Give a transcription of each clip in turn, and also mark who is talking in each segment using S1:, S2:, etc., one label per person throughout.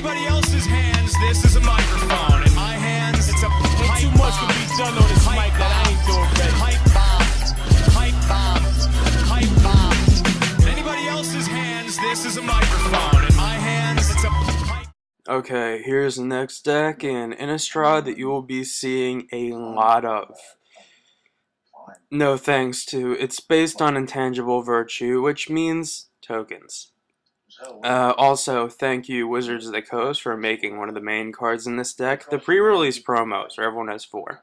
S1: anybody else's hands, this is a microphone. In my hands, it's a pipe
S2: too much to be done on this mic that I ain't doing better.
S1: Pipe bomb. Pipe bomb. Pipe bomb. In anybody else's hands, this is a microphone. In my hands, it's a pipe.
S3: Okay, here's the next deck in Innistrad that you will be seeing a lot of. No thanks to. It's based on intangible virtue, which means tokens. Also, thank you Wizards of the Coast for making one of the main cards in this deck, the pre-release promos, where everyone has 4.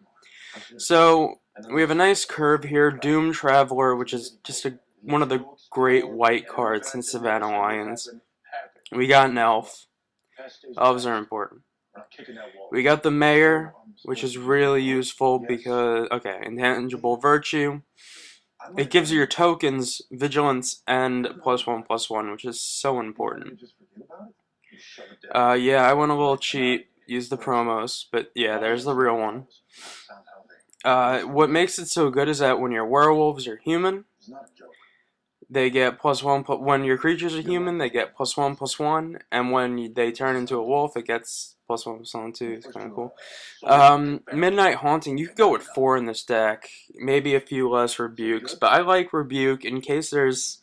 S3: So, we have a nice curve here, Doom Traveler, which is just one of the great white cards in Savannah Lions. We got an elf. Elves are important. We got the Mayor, which is really useful because, okay, intangible virtue. It gives you your tokens, vigilance, and +1/+1, which is so important. Yeah, I went a little cheap, used the promos, but yeah, there's the real one. What makes it so good is that when your werewolves are human, they get +1. When your creatures are human, they get +1/+1, and when they turn into a wolf, it gets +1/+1 too. It's kind of cool. Midnight Haunting, you could go with 4 in this deck, maybe a few less rebukes, but I like rebuke in case there's,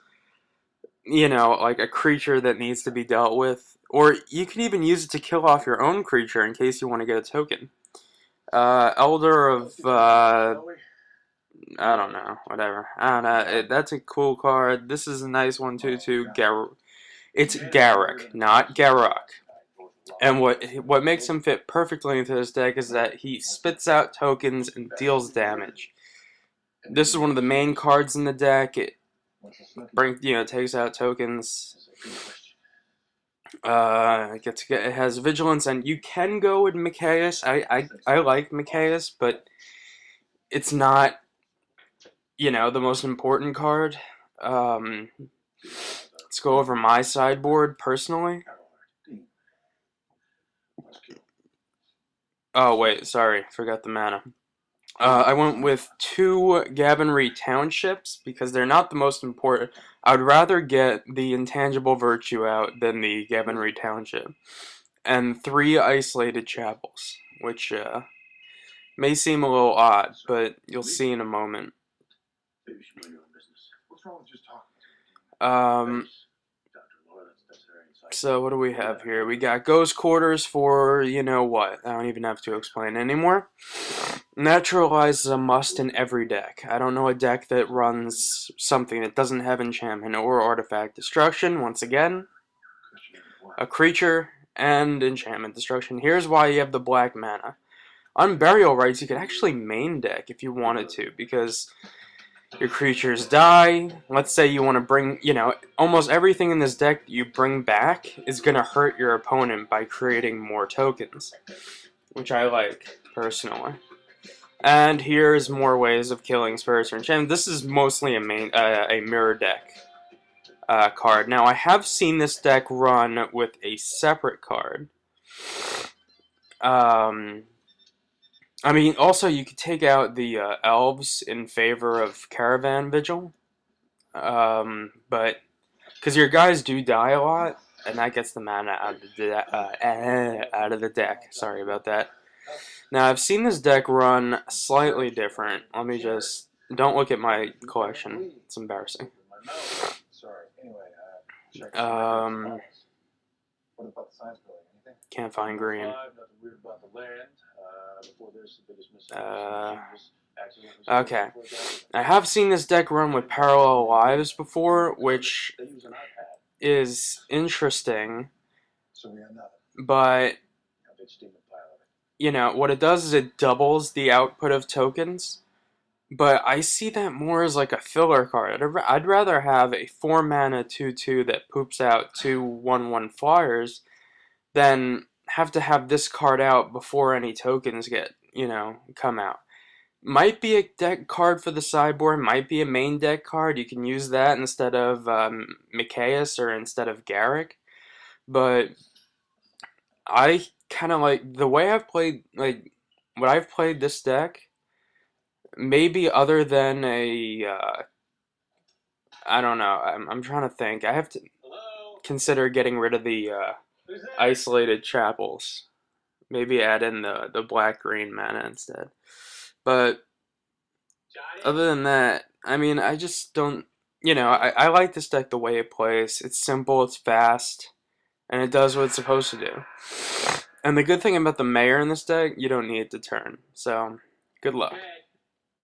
S3: you know, like a creature that needs to be dealt with, or you can even use it to kill off your own creature in case you want to get a token. Elder of I don't know, whatever. I don't know. That's a cool card. This is a nice one too. It's Garruk, not Garruk. And what makes him fit perfectly into this deck is that he spits out tokens and deals damage. This is one of the main cards in the deck. It takes out tokens. It has vigilance, and you can go with Mikaeus. I like Mikaeus, but it's not, you know, the most important card. Let's go over my sideboard personally. Oh wait, sorry, forgot the mana. I went with 2 Gavinry Townships because they're not the most important. I'd rather get the Intangible Virtue out than the Gavinry Township. And 3 Isolated Chapels, which may seem a little odd, but you'll see in a moment. So what do we have here? We got Ghost Quarters for, you know what, I don't even have to explain anymore. Naturalize is a must in every deck. I don't know a deck that runs something that doesn't have enchantment or artifact destruction. Once again, a creature and enchantment destruction. Here's why you have the black mana. On Burial Rites, you could actually main deck if you wanted to, because your creatures die. Let's say you want to bring, you know, almost everything in this deck you bring back is going to hurt your opponent by creating more tokens, which I like, personally. And here's more ways of killing spirits or enchantment. This is mostly a mirror deck card. Now, I have seen this deck run with a separate card. I mean, also, you could take out the elves in favor of Caravan Vigil. But, because your guys do die a lot, and that gets the mana out of the deck. Sorry about that. Now, I've seen this deck run slightly different. Let me just... Don't look at my collection. It's embarrassing. Can't find green. Okay. I have seen this deck run with Parallel Lives before, which is interesting, but, you know, what it does is it doubles the output of tokens, but I see that more as like a filler card. I'd rather have a 4-mana 2/2 that poops out 2 1/1 flyers than have to have this card out before any tokens get, you know, come out. Might be a deck card for the sideboard, might be a main deck card. You can use that instead of Mikaeus or instead of Garruk. But I kind of like the way I've played, like, what I've played this deck, maybe other than a, I don't know, I'm trying to think. I have to consider getting rid of the isolated chapels. Maybe add in the black green mana instead. But other than that, I mean, I just don't. I like this deck the way it plays. It's simple, it's fast, and it does what it's supposed to do. And the good thing about the mayor in this deck, you don't need it to turn. So, good luck.